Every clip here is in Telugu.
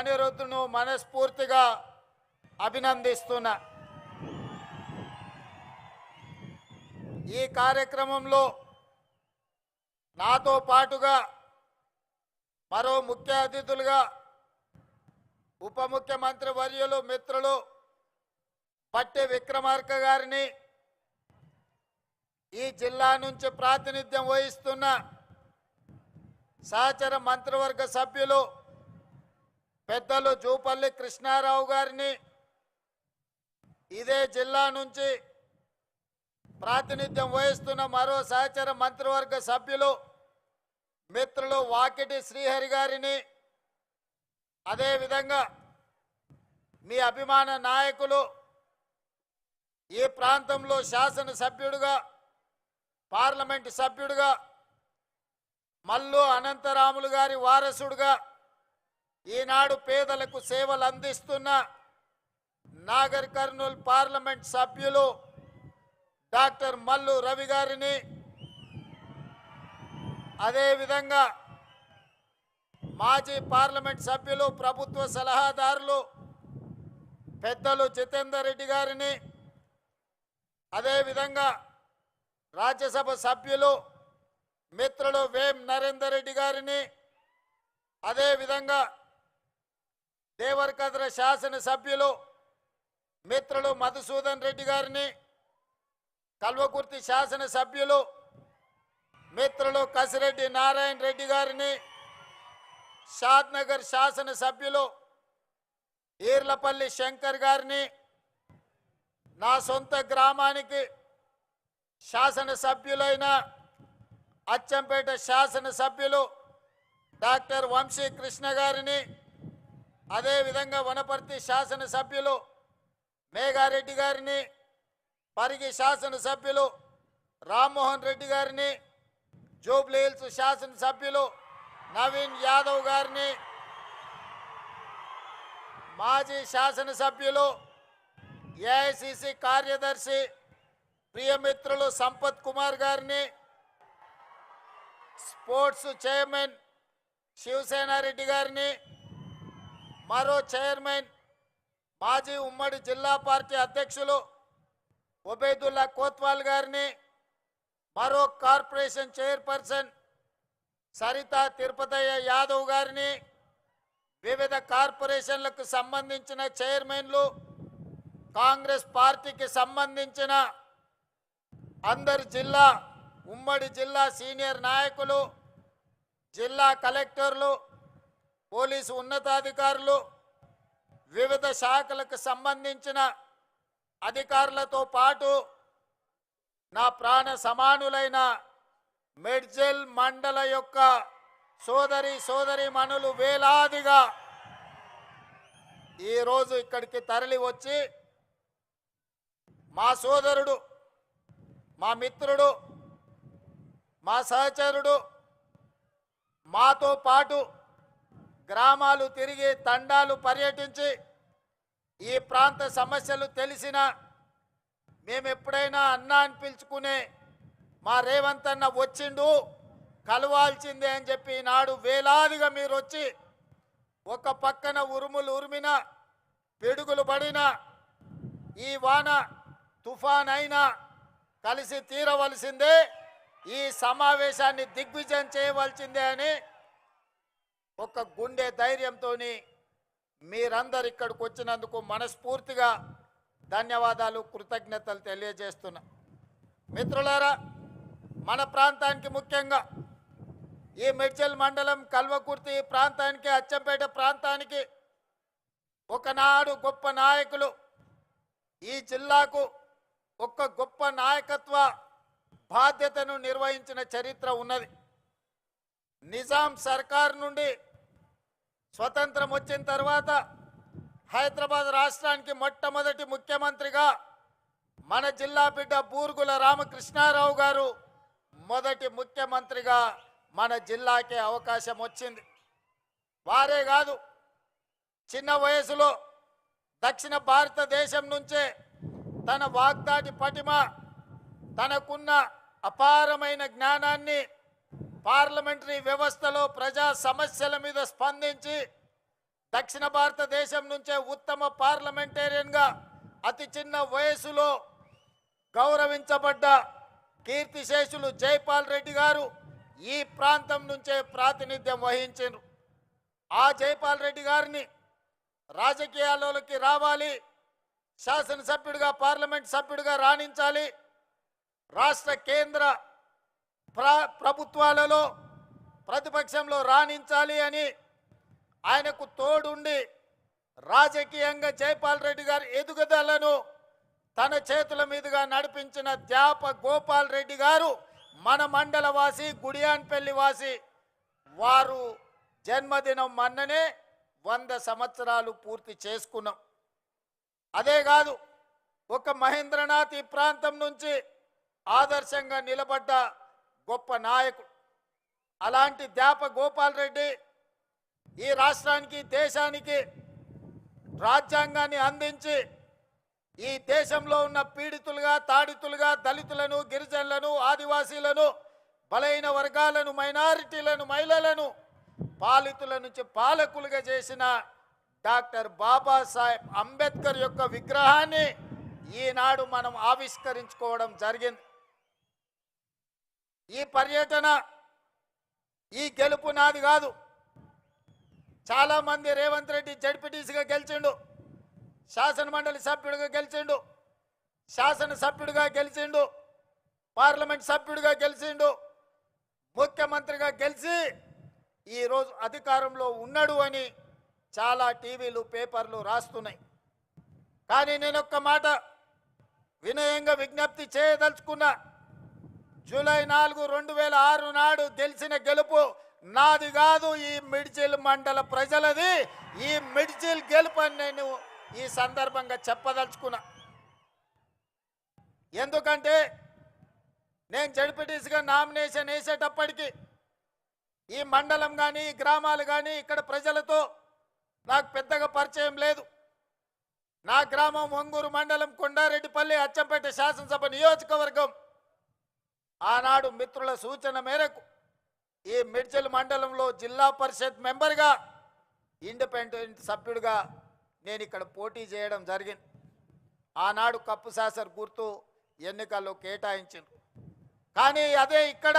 అనిరుద్ధ్ను మనస్ఫూర్తిగా అభినందిస్తున్నా. ఈ కార్యక్రమంలో నాతో పాటుగా మరో ముఖ్య అతిథులుగా ఉప ముఖ్యమంత్రి వర్యులు మిత్రులు పట్టి విక్రమార్క గారిని, ఈ జిల్లా నుంచి ప్రాతినిధ్యం వహిస్తున్న సహచర మంత్రివర్గ సభ్యులు పెద్దలు జూపల్లి కృష్ణారావు గారిని, ఇదే జిల్లా నుంచి ప్రాతినిధ్యం వహిస్తున్న మరో సహచర మంత్రివర్గ సభ్యులు మిత్రులు వాకిటి శ్రీహరి గారిని, అదేవిధంగా మీ అభిమాన నాయకులు, ఈ ప్రాంతంలో శాసనసభ్యుడిగా పార్లమెంటు సభ్యుడిగా మల్లు అనంతరాములు గారి వారసుడుగా ఈనాడు పేదలకు సేవలు అందిస్తున్న నాగర్ కర్నూల్ పార్లమెంట్ సభ్యులు డాక్టర్ మల్లు రవి గారిని, అదేవిధంగా మాజీ పార్లమెంట్ సభ్యులు ప్రభుత్వ సలహాదారులు పెద్దలు జితేందర్ రెడ్డి గారిని, అదేవిధంగా రాజ్యసభ సభ్యులు మిత్రులు వేం నరేందర్ రెడ్డి గారిని, అదేవిధంగా దేవరకద్ర శాసనసభ్యులు మిత్రులు మధుసూదన్ రెడ్డి గారిని, కల్వకుర్తి శాసనసభ్యులు మిత్రులు కసిరెడ్డి నారాయణ రెడ్డి గారిని, షాద్నగర్ శాసనసభ్యులు ఈర్లపల్లి శంకర్ గారిని, నా సొంత గ్రామానికి శాసనసభ్యులైన అచ్చంపేట శాసనసభ్యులు డాక్టర్ వంశీ కృష్ణ గారిని, అదేవిధంగా వనపర్తి శాసనసభ్యులు మేఘారెడ్డి గారిని, పరిగి శాసనసభ్యులు రామ్మోహన్ రెడ్డి గారిని, జూబ్లీ హిల్స్ శాసనసభ్యులు నవీన్ యాదవ్ గారిని, మాజీ శాసనసభ్యులు ఏఐసిసి కార్యదర్శి ప్రియమిత్రులు సంపత్ కుమార్ గారిని, స్పోర్ట్స్ చైర్మన్ శివసేనారెడ్డి గారిని, మరో చైర్మన్ మాజీ ఉమ్మడి జిల్లా పార్టీ అధ్యక్షులు ఒబేదుల్లా కోత్వాల్ గారిని, మరో కార్పొరేషన్ చైర్పర్సన్ సరితా తిరుపతయ్య యాదవ్ గారిని, వివిధ కార్పొరేషన్లకు సంబంధించిన చైర్మన్లు, కాంగ్రెస్ పార్టీకి సంబంధించిన అందరి జిల్లా ఉమ్మడి జిల్లా సీనియర్ నాయకులు, జిల్లా కలెక్టర్లు, పోలీసు ఉన్నతాధికారులు, వివిధ శాఖలకు సంబంధించిన అధికారులతో పాటు నా ప్రాణ సమానులైన మెడ్జల్ మండల యొక్క సోదరీమణులు వేలాదిగా ఈరోజు ఇక్కడికి తరలి వచ్చి మా సోదరుడు, మా మిత్రుడు, మా సహచరుడు మాతో పాటు గ్రామాలు తిరిగి తండాలు పర్యటించి ఈ ప్రాంత సమస్యలు తెలిసిన, మేము ఎప్పుడైనా అన్నా అని పిలుచుకునే మా రేవంత్ అన్న వచ్చిండు కలవాల్సిందే అని చెప్పి నాడు వేలాదిగా మీరు వచ్చి ఒక పక్కన ఉరుములు ఉరిమిన, పిడుగులు పడిన, ఈ వాన తుఫాన్ అయినా కలిసి తీరవలసిందే, ఈ సమావేశాన్ని దిగ్విజయం చేయవలసిందే అని ఒక గుండె ధైర్యంతో మీరందరు ఇక్కడికి వచ్చినందుకు మనస్ఫూర్తిగా ధన్యవాదాలు, కృతజ్ఞతలు తెలియజేస్తున్నా. మిత్రులారా, మన ప్రాంతానికి ముఖ్యంగా ఈ మెడ్చల్ మండలం కల్వకుర్తి ప్రాంతానికి, అచ్చంపేట ప్రాంతానికి ఒకనాడు గొప్ప నాయకులు, ఈ జిల్లాకు ఒక గొప్ప నాయకత్వ బాధ్యతను నిర్వహించిన చరిత్ర ఉన్నది. నిజాం సర్కార్ నుండి స్వతంత్రం వచ్చిన తర్వాత హైదరాబాద్ రాష్ట్రానికి మొట్టమొదటి ముఖ్యమంత్రిగా మన జిల్లా బిడ్డ బూర్గుల రామకృష్ణారావు గారు మొదటి ముఖ్యమంత్రిగా మన జిల్లాకే అవకాశం వచ్చింది. వారే కాదు, చిన్న వయసులో దక్షిణ భారతదేశం నుంచే తన వాగ్దాటి పటిమ, తనకున్న అపారమైన జ్ఞానాన్ని పార్లమెంటరీ వ్యవస్థలో ప్రజా సమస్యల మీద స్పందించి దక్షిణ భారతదేశం నుంచే ఉత్తమ పార్లమెంటేరియన్గా అతి చిన్న వయసులో గౌరవించబడ్డ కీర్తిశేషులు జైపాల్ రెడ్డి గారు ఈ ప్రాంతం నుంచే ప్రాతినిధ్యం వహించారు. ఆ జైపాల్ రెడ్డి గారిని రాజకీయాల్లోకి రావాలి, శాసనసభ్యుడిగా పార్లమెంట్ సభ్యుడిగా రాణించాలి, రాష్ట్ర కేంద్ర ప్రభుత్వాలలో ప్రతిపక్షంలో రాణించాలి అని ఆయనకు తోడుండి రాజకీయంగా జైపాల్ రెడ్డి గారి ఎదుగుదలను తన చేతుల మీదుగా నడిపించిన త్యాప గోపాల్ రెడ్డి గారు మన మండల వాసి, గుడియాన్పల్లి వాసి. వారు జన్మదినం మొన్ననే 100 సంవత్సరాలు పూర్తి చేసుకున్నాం. అదే కాదు, ఒక మహేంద్రనాథ్ ఈ ప్రాంతం నుంచి ఆదర్శంగా నిలబడ్డ గొప్ప నాయకుడు. అలాంటి త్యాప గోపాల్ రెడ్డి ఈ రాష్ట్రానికి, దేశానికి రాజ్యాంగాన్ని అందించి ఈ దేశంలో ఉన్న పీడితులుగా, తాడితులుగా, దళితులను, గిరిజనులను, ఆదివాసీలను, బలైన వర్గాలను, మైనారిటీలను, మహిళలను పాలితుల నుంచి పాలకులుగా చేసిన డాక్టర్ బాబాసాహెబ్ అంబేద్కర్ యొక్క విగ్రహాన్ని ఈనాడు మనం ఆవిష్కరించుకోవడం జరిగింది. ఈ పర్యటన, ఈ గెలుపు నాది కాదు. చాలామంది రేవంత్ రెడ్డి జడ్పీటీసీగా గెలిచిండు, శాసనమండలి సభ్యుడిగా గెలిచిండు, శాసనసభ్యుడిగా గెలిచిండు, పార్లమెంట్ సభ్యుడిగా గెలిచిండు, ముఖ్యమంత్రిగా గెలిచి ఈరోజు అధికారంలో ఉన్నాడు అని చాలా టీవీలు, పేపర్లు రాస్తున్నాయి. కానీ నేను ఒక్క మాట వినయంగా విజ్ఞప్తి చేయదలుచుకున్నా. జూలై 4, 2006 నాడు గెలిచిన గెలుపు నాది కాదు, ఈ మిడ్జిల్ మండల ప్రజలది. ఈ మిడ్జిల్ గెలుపు అని నేను ఈ సందర్భంగా చెప్పదలుచుకున్నా. ఎందుకంటే నేను జడ్పీటీసీగా నామినేషన్ వేసేటప్పటికి ఈ మండలం కానీ, ఈ గ్రామాలు కానీ, ఇక్కడ ప్రజలతో నాకు పెద్దగా పరిచయం లేదు. నా గ్రామం ఒంగూరు మండలం, కొండారెడ్డిపల్లి, అచ్చంపేట శాసనసభ నియోజకవర్గం. ఆనాడు మిత్రుల సూచన మేరకు ఈ మిడ్జిల్ మండలంలో జిల్లా పరిషత్ మెంబర్గా, ఇండిపెండెంట్ సభ్యుడిగా నేను ఇక్కడ పోటీ చేయడం జరిగింది. ఆనాడు కప్పు శాసర్ గుర్తు ఎన్నికల్లో కేటాయించింది. కానీ అదే ఇక్కడ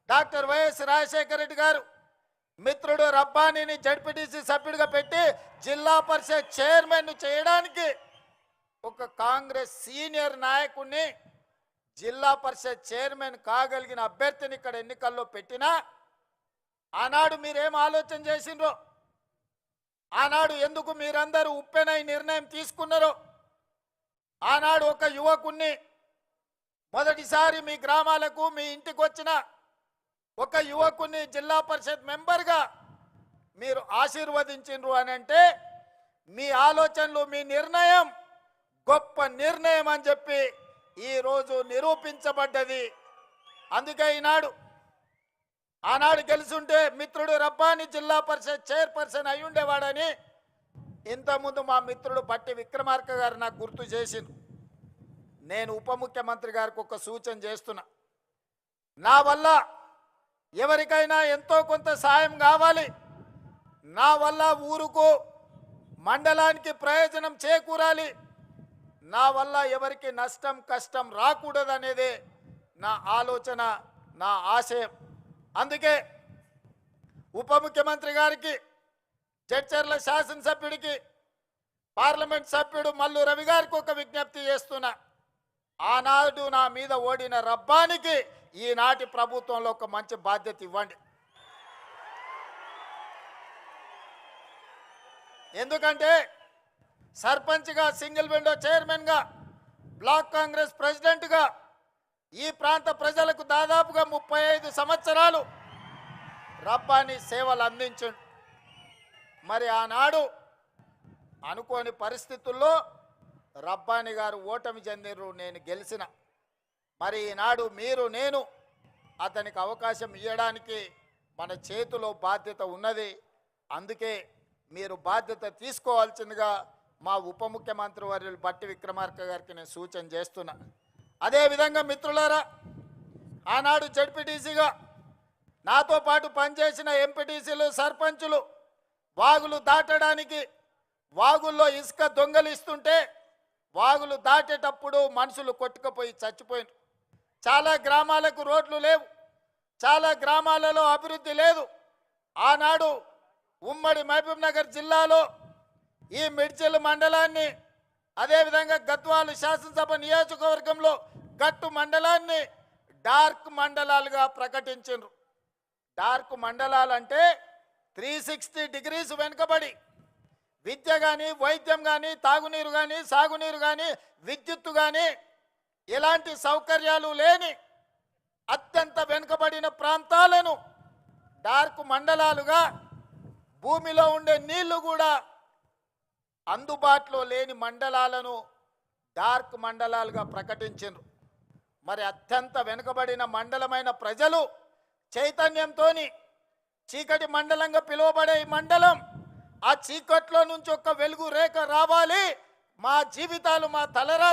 డాక్టర్ వైఎస్ రాజశేఖర రెడ్డి గారు మిత్రుడు రబ్బానీని జడ్పీటీసీ సభ్యుడిగా పెట్టి జిల్లా పరిషత్ చైర్మన్ చేయడానికి ఒక కాంగ్రెస్ సీనియర్ నాయకుడిని, జిల్లా పరిషత్ చైర్మన్ కాగలిగిన అభ్యర్థిని ఇక్కడ ఎన్నికల్లో పెట్టినా ఆనాడు మీరేం ఆలోచన చేసిండ్రో, ఆనాడు ఎందుకు మీరందరూ ఉప్పెనై నిర్ణయం తీసుకున్నారో, ఆనాడు ఒక యువకుణ్ణి మొదటిసారి మీ గ్రామాలకు, మీ ఇంటికి వచ్చిన ఒక యువకుని జిల్లా పరిషత్ మెంబర్గా మీరు ఆశీర్వదించిండ్రు అని అంటే మీ ఆలోచనలు, మీ నిర్ణయం గొప్ప నిర్ణయం అని చెప్పి ఈరోజు నిరూపించబడ్డది. అందుకే ఆనాడు గెలుచుంటే మిత్రుడు రబ్బాని జిల్లా పరిషత్ చైర్పర్సన్ అయి ఉండేవాడని ఇంతకుముందు మా మిత్రుడు బట్టి విక్రమార్క గారు నాకు గుర్తు చేసింది. నేను ఉప ముఖ్యమంత్రి గారికి ఒక సూచన చేస్తున్నా. నా వల్ల ఎవరికైనా ఎంతో కొంత సాయం కావాలి, నా వల్ల ఊరుకు, మండలానికి ప్రయోజనం చేకూరాలి, నా వల్ల ఎవరికి నష్టం, కష్టం రాకూడదనేదే నా ఆలోచన, నా ఆశయం. అందుకే ఉప ముఖ్యమంత్రి గారికి, జడ్చర్ల శాసనసభ్యుడికి, పార్లమెంట్ సభ్యుడు మల్లు రవి గారికి ఒక విజ్ఞప్తి చేస్తున్నా. ఆనాడు నా మీద ఓడిన రబ్బానికి ఈనాటి ప్రభుత్వంలో ఒక మంచి బాధ్యత ఇవ్వండి. ఎందుకంటే సర్పంచ్గా, సింగిల్ విండో చైర్మన్గా, బ్లాక్ కాంగ్రెస్ ప్రెసిడెంట్గా ఈ ప్రాంత ప్రజలకు దాదాపుగా 35 సంవత్సరాలు రబ్బాని సేవలు అందించండి. మరి ఆనాడు అనుకోని పరిస్థితుల్లో రబ్బాని గారు ఓటమి చెందిరు, నేను గెలిచిన. మరి ఈనాడు మీరు, నేను అతనికి అవకాశం ఇవ్వడానికి మన చేతిలో బాధ్యత ఉన్నది. అందుకే మీరు బాధ్యత తీసుకోవాల్సిందిగా మా ఉప ముఖ్యమంత్రి వర్యులు బట్టి విక్రమార్క గారికి నేను సూచన చేస్తున్నా. అదేవిధంగా మిత్రులారా, ఆనాడు జడ్పీటీసీగా నాతో పాటు పనిచేసిన ఎంపీటీసీలు, సర్పంచులు వాగులు దాటడానికి వాగుల్లో ఇసుక దొంగలిస్తుంటే వాగులు దాటేటప్పుడు మనుషులు కొట్టుకుపోయి చచ్చిపోయినారు. చాలా గ్రామాలకు రోడ్లు లేవు, చాలా గ్రామాలలో అభివృద్ధి లేదు. ఆనాడు ఉమ్మడి మహబూబ్ నగర్ జిల్లాలో ఈ మిడ్జిల్ మండలాన్ని, అదేవిధంగా గద్వాల శాసనసభ నియోజకవర్గంలో గట్టు మండలాన్ని డార్క్ మండలాలుగా ప్రకటించారు. డార్క్ మండలాలంటే 360 డిగ్రీస్ వెనుకబడి విద్య కానీ, వైద్యం కానీ, తాగునీరు కానీ, సాగునీరు కానీ, విద్యుత్తు కానీ ఇలాంటి సౌకర్యాలు లేని అత్యంత వెనుకబడిన ప్రాంతాలను డార్క్ మండలాలుగా, భూమిలో ఉండే నీళ్లు కూడా అందుబాటులో లేని మండలాలను డార్క్ మండలాలుగా ప్రకటించారు. మరి అత్యంత వెనుకబడిన మండలమైన ప్రజలు చైతన్యంతో చీకటి మండలంగా పిలువబడే ఈ మండలం, ఆ చీకట్లో నుంచి ఒక వెలుగు రేఖ రావాలి, మా జీవితాలు మా తలరా